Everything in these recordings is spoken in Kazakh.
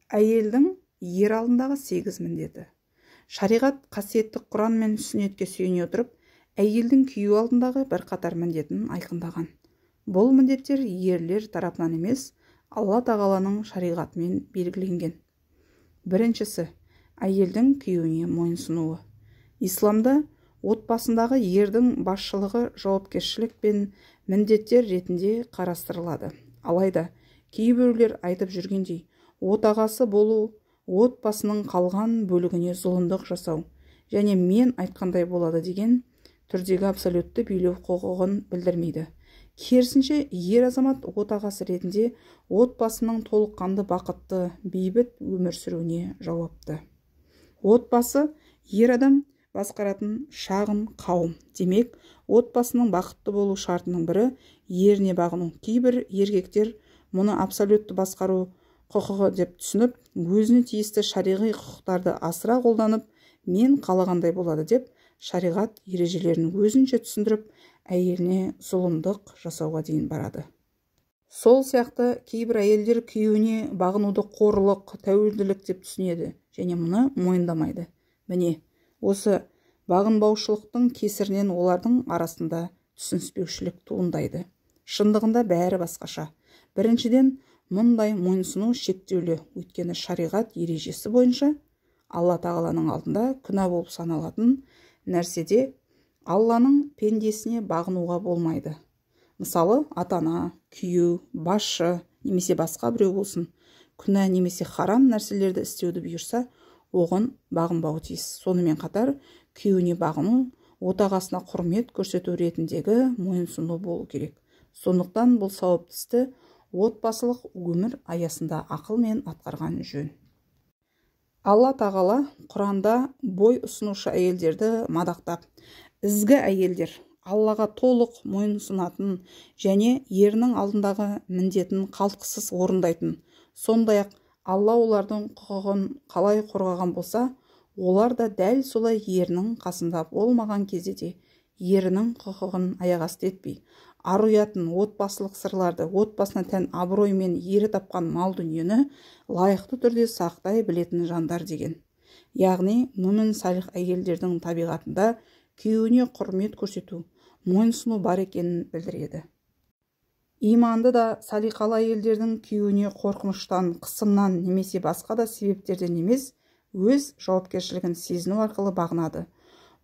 Әйелдің ер алдындағы 8 міндеті. Шариғат қасиетті Құран мен сүннетке сүйене отырып, әйелдің күйеу алдындағы бірқатар міндетін айқындаған. Бұл міндеттер ерлер тарапынан емес, Алла тағаланың шариғатымен белгіленген. Біріншісі, әйелдің күйеуіне мойынсынуы. Исламда отбасындағы ердің басшылығы жауапкершілік пен міндеттер ретінде қарастырылады. Алайда, кейбіреулер айтып жүргендей, отағасы болу, отбасының қалған бөлігіне зұлымдық жасау және мен айтқандай болады деген түрдегі абсолютті билеу құқығын білдірмейді. Керісінше, ер азамат отағасы ретінде отбасының толыққанды бақытты, бейбіт өмір сүруіне жауапты. Отбасы ер адам басқаратын шағын қауым. Демек, отбасының бақытты болу шартының бірі еріне бағыну. Кейбір еркектер мұны абсолютті басқару құқығы деп түсініп, өзіне тиісті шариғи құқықтарды асыра қолданып, мен қалағандай болады деп, шариғат ережелерін өзінше түсіндіріп, әйеліне зұлымдық жасауға дейін барады. Сол сияқты кейбір әйелдер күйеуіне бағынуды қорлық, тәуелділік деп түсінеді және мұны мойындамайды. Міне, осы бағынбаушылықтың кесірінен олардың арасында түсініспеушілік туындайды. Шындығында бәрі басқаша. Біріншіден, мұндай мойынсыну шектеулі, өйткені шариғат ережесі бойынша Алла тағаланың алдында күнә болып саналатын нәрседе Алланың пендесіне бағынуға болмайды. Мысалы, ата-ана, күйеу, басшы немесе басқа біреу болсын, күнә немесе харам нәрселерді істеуді бұйырса, оған бағынбауы тиіс. Сонымен қатар, күйеуіне бағыну, отағасына құрмет көрсету ретіндегі мойынсыну болу керек. Сондықтан бұл сауапты істі отбасылық өмір аясында ақылмен атқарған жөн. Алла тағала Құранда бой ұсынушы әйелдерді мадақтап, ізгі әйелдер Аллаға толық мойынсынатын және ерінің алдындағы міндетін қалтқысыз орындайтын, сондай-ақ Алла олардың құқығын қалай қорғаған болса, олар да дәл солай ерінің қасында болмаған кезде де ерінің құқығын аяқ асты етпей, ар-ұятын, отбасылық сырларды, отбасына тән абырой мен ері тапқан мал дүниені лайықты түрде сақтай білетін жандар деген. Яғни, мүмін салих әйелдердің табиғатында күйеуіне құрмет көрсету, мойынсыну бар екенін білдіреді. Иманды да салиқалы әйелдердің күйеуіне қорқыныштан, қысымнан немесе басқа да себептерден емес, өз жауапкершілігін сезіну арқылы бағынады.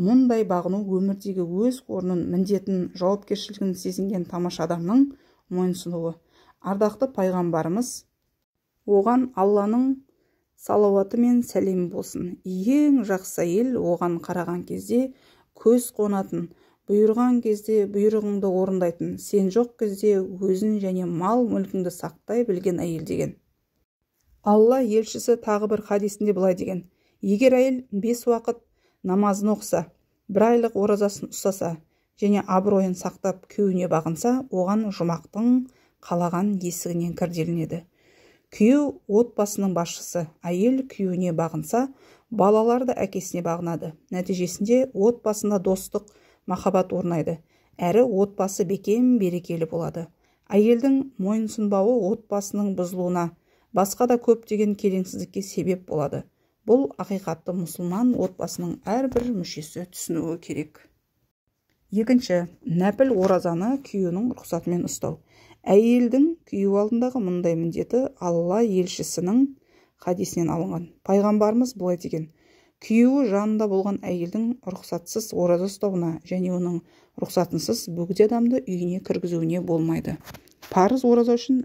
Мұндай бағыну өмірдегі өз орнын, міндетін, жауапкершілігін сезінген тамаша адамның мойынсынуы. Ардақты пайғамбарымыз, оған Алланың салауаты мен сәлемі болсын. Ең жақсы әйел оған қараған кезде көз қонатын, бұйырған кезде бұйрығыңды орындайтын, сен жоқ кезде өзін және мал мүлкіңді сақтай білген әйел деген. Алла елшісі тағы бір хадисінде былай деген: егер әйел 5 уақыт намазын оқыса, 1 айлық оразасын ұстаса және абыройын сақтап күйеуіне бағынса, оған жұмақтың қалаған есігінен кір делінеді. Күйеу отбасының басшысы, әйел күйеуіне бағынса, балалар да әкесіне бағынады. Нәтижесінде отбасында достық, махаббат орнайды, әрі отбасы бекем берекелі болады. Әйелдің мойынсынбауы отбасының бұзылуына, басқа да көптеген келеңсіздікке себеп болады. Бұл ақиқатты мұсылман отбасының әрбір мүшесі түсінуі керек. Екінші, нәпіл оразаны күйеуінің рұқсатымен ұстау. Әйелдің күйеу алдындағы мұндай міндеті Алла елшісінің хадисінен алынған. Пайғамбарымыз былай деген: күйеуі жанында болған әйелдің рұқсатсыз ораза ұстауына және оның рұқсатынсыз бөгде адамды үйіне кіргізуіне болмайды. Парыз ораза үшін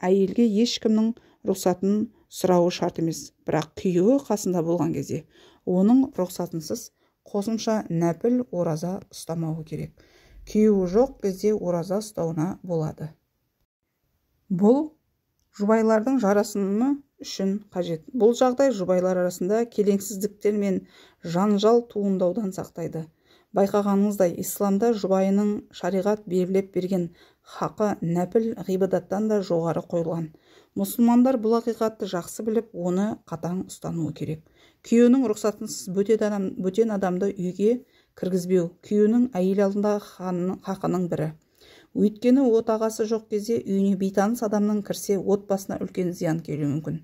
әйелге ешкімнің рұқсатын сұрауы шарт емес, бірақ күйеуі қасында болған кезде оның рұқсатынсыз қосымша нәпіл ораза ұстамауы керек. Күйеуі жоқ кезде ораза ұстауына болады. Бұл жұбайлардың жарасымы үшін қажет. Бұл жағдай жұбайлар арасында келеңсіздіктер мен жанжал туындаудан сақтайды. Байқағаныңыздай, исламда жұбайының шариғат белгілеп берген хақы нәпіл ғибадаттан да жоғары қойылған. Мұсылмандар бұл ақиқатты жақсы біліп, оны қатаң ұстануы керек. Күйеуінің рұқсатынсыз бөтен адамды үйге кіргізбеу күйеуінің әйел алдындағы хақының бірі. Өйткені отағасы жоқ кезде үйіне бейтаныс адамның кірсе, отбасына үлкен зиян келуі мүмкін.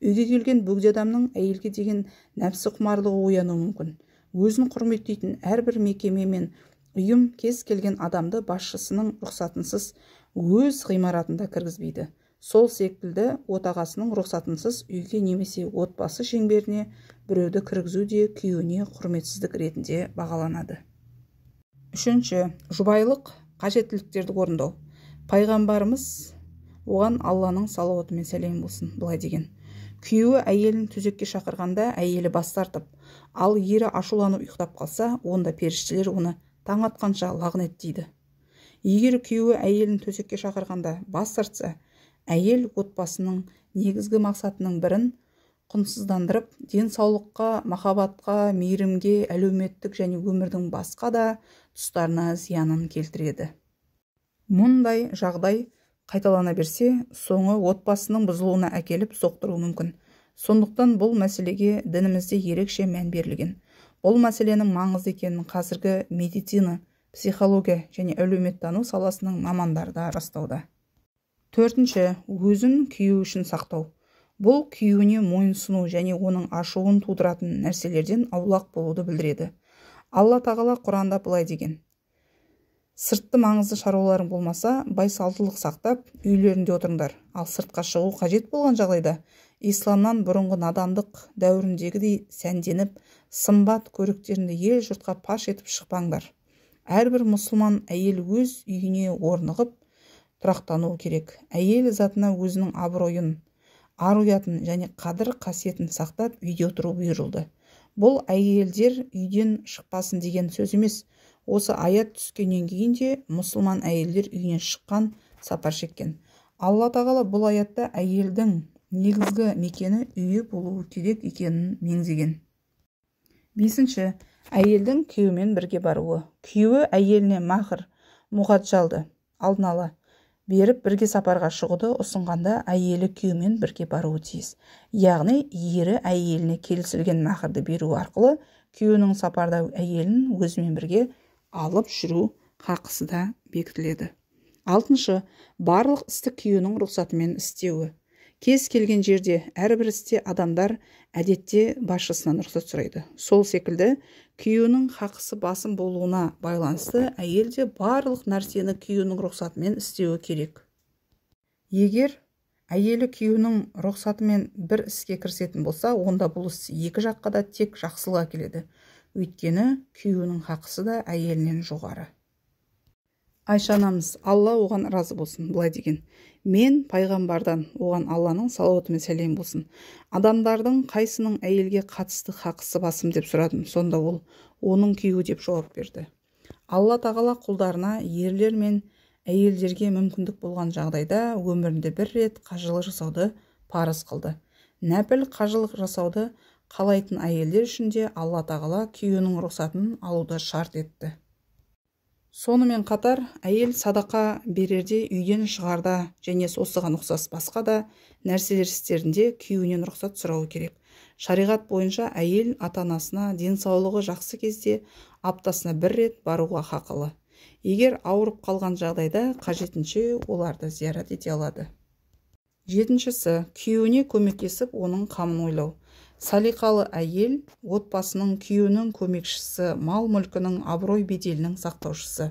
Үйге келген бөгде адамның әйелге деген нәпсі құмарлығы оянуы мүмкін. Өзін құрметтейтін әрбір мекеме мен ұйым кез келген адамды басшысының рұқсатынсыз өз ғимаратында кіргізбейді. Сол секілді отағасының рұқсатынсыз үйге немесе отбасы шеңберіне біреуді кіргізу де күйеуіне құрметсіздік ретінде бағаланады. Үшінші, жұбайлық қажеттіліктерді орындау. Пайғамбарымыз, оған Алланың салауаты мен сәлемі болсын, былай деген: күйеуі әйелін төсекке шақырғанда әйелі бас тартып, ал ері ашуланып ұйықтап қалса, онда періштелер оны таң атқанша лағнет дейді. Егер күйеуі әйелін төсекке шақырғанда бас тартса, әйел отбасының негізгі мақсатының бірін құнсыздандырып, денсаулыққа, махаббатқа, мейірімге, әлеуметтік және өмірдің басқа да тұстарына зиянын келтіреді. Мұндай жағдай қайталана берсе, соңы отбасының бұзылуына әкеліп соқтыруы мүмкін. Сондықтан бұл мәселеге дінімізде ерекше мән берілген. Бұл мәселенің маңызды екенін қазіргі медицина, психология және әлеуметтану саласының мамандары да растауда. Төртінші, өзін күйеуі үшін сақтау. Бұл күйеуіне мойынсыну және оның ашуын тудыратын нәрселерден аулақ болуды білдіреді. Алла тағала Құранда былай деген: сыртты маңызды шаруаларың болмаса, байсалдылық сақтап, үйлерінде отырыңдар. Ал сыртқа шығу қажет болған жағдайда, исламнан бұрынғы надандық дәуіріндегідей сәнденіп, сымбат көріктерінде ел жұртқа паш етіп шықпаңдар. Әрбір мұсылман әйел өз үйіне орнығып тұрақтануы керек. Әйел затына өзінің абыройын, ар-ұятын және қадір қасиетін сақтап үйде отыру бұйырылды. Бұл әйелдер үйден шықпасын деген сөз емес. Осы аят түскеннен кейін де мұсылман әйелдер үйінен шыққан, сапар шеккен. Алла тағала бұл аятта әйелдің негізгі мекені үйі болуы керек екенін меңзеген. Бесінші, әйелдің күйеуімен бірге баруы. Күйеуі әйеліне махр, мұғаджалды алдын ала беріп бірге сапарға шығуды ұсынғанда, әйелі күйеуімен бірге баруы тиіс. Яғни ері әйеліне келісілген махрды беру арқылы күйеуінің сапарда әйелін өзімен бірге алып жүру хақысы да бекітіледі. Алтыншы, барлық істі күйеуінің рұқсатымен істеуі. Кез келген жерде, әрбір істе адамдар әдетте басшысынан рұқсат сұрайды. Сол секілді күйеуінің хақысы басым болуына байланысты әйел де барлық нәрсені күйеуінің рұқсатымен істеуі керек. Егер әйелі күйеуінің рұқсатымен бір іске кірісетін болса, онда бұл іс екі жаққа да тек жақсылық әкеледі. Өйткені күйеуінің хақысы да әйелінен жоғары. Айша анамыз, Алла оған разы болсын, былай деген: мен пайғамбардан, оған Алланың салауаты мен сәлемі болсын, адамдардың қайсының әйелге қатысты хақысы басым деп сұрадым. Сонда ол оның күйеуі деп жауап берді. Алла тағала құлдарына ерлер мен әйелдерге мүмкіндік болған жағдайда өмірінде бір рет қажылық жасауды парыз қылды. Нәпіл қажылық жасауды қалайтын әйелдер үшін де Алла тағала күйеуінің рұқсатын алуды шарт етті. Сонымен қатар, әйел садақа берерде, үйден шығарда және осыған ұқсас басқа да нәрселер істерінде күйеуінен рұқсат сұрауы керек. Шариғат бойынша әйел ата-анасына денсаулығы жақсы кезде аптасына бір рет баруға хақылы. Егер ауырып қалған жағдайда қажетінше оларды зиярат ете алады. Жетіншісі, күйеуіне көмектесіп, оның қамын ойлау. Салиқалы әйел отбасының, күйеуінің көмекшісі, мал-мүлкінің, абырой-беделінің сақтаушысы,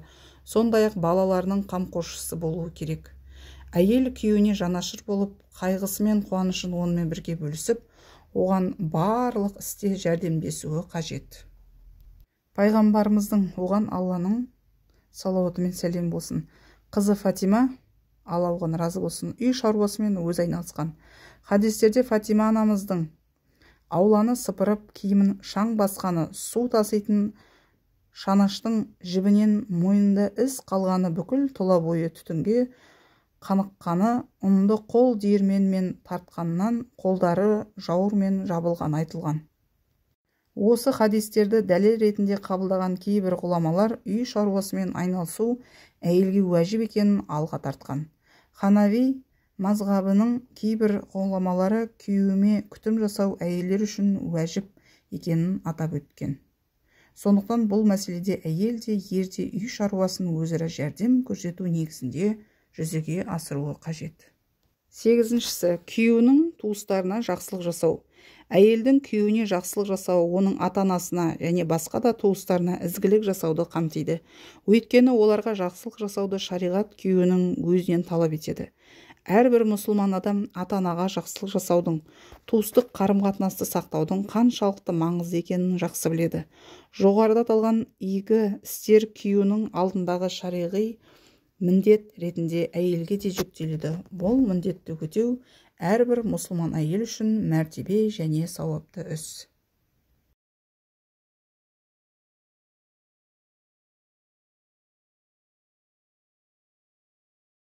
сондай-ақ балаларының қамқоршысы болуы керек. Әйел күйеуіне жанашыр болып, қайғысы мен қуанышын онымен бірге бөлісіп, оған барлық істе жәрдемдесуі қажет. Пайғамбарымыздың, оған Алланың салауаты мен сәлем болсын, қызы Фатима, Алла оған разы болсын, үй шаруасымен өзі айналысқан. Хадистерде Фатима анамыздың ауланы сыпырып, киімін шаң басқаны, су таситын шанаштың жібінен мойнында із қалғаны, бүкіл тұла бойы түтінге қаныққаны, ұнды қол диірменмен тартқанынан қолдары жауырмен жабылған айтылған. Осы хадистерді дәлел ретінде қабылдаған кейбір ғұламалар үй шаруасымен айналысу әйелге уәжіп екенін алға тартқан. Ханави мазғабының кейбір ғұламалары күйеуіме күтім жасау әйелдер үшін уәжіп екенін атап өткен. Сондықтан бұл мәселеде әйел де ер де үй шаруасын өзара жәрдем көрсету негізінде жүзеге асыруы қажет. Сегізіншісі, күйеуінің туыстарына жақсылық жасау. Әйелдің күйеуіне жақсылық жасауы оның ата-анасына және басқа да туыстарына ізгілік жасауды қамтиды. Өйткені оларға жақсылық жасауды шариғат күйеуінің өзінен талап етеді. Әрбір мұсылман адам ата-анаға жақсылық жасаудың, туыстық қарым-қатынасты сақтаудың қаншалықты маңызды екенін жақсы біледі. Жоғарыда аталған игі істер күйеуінің алдындағы шариғи міндет ретінде әйелге де жүктеледі. Бұл міндетті өтеу әрбір мұсылман әйел үшін мәртебе және сауапты іс.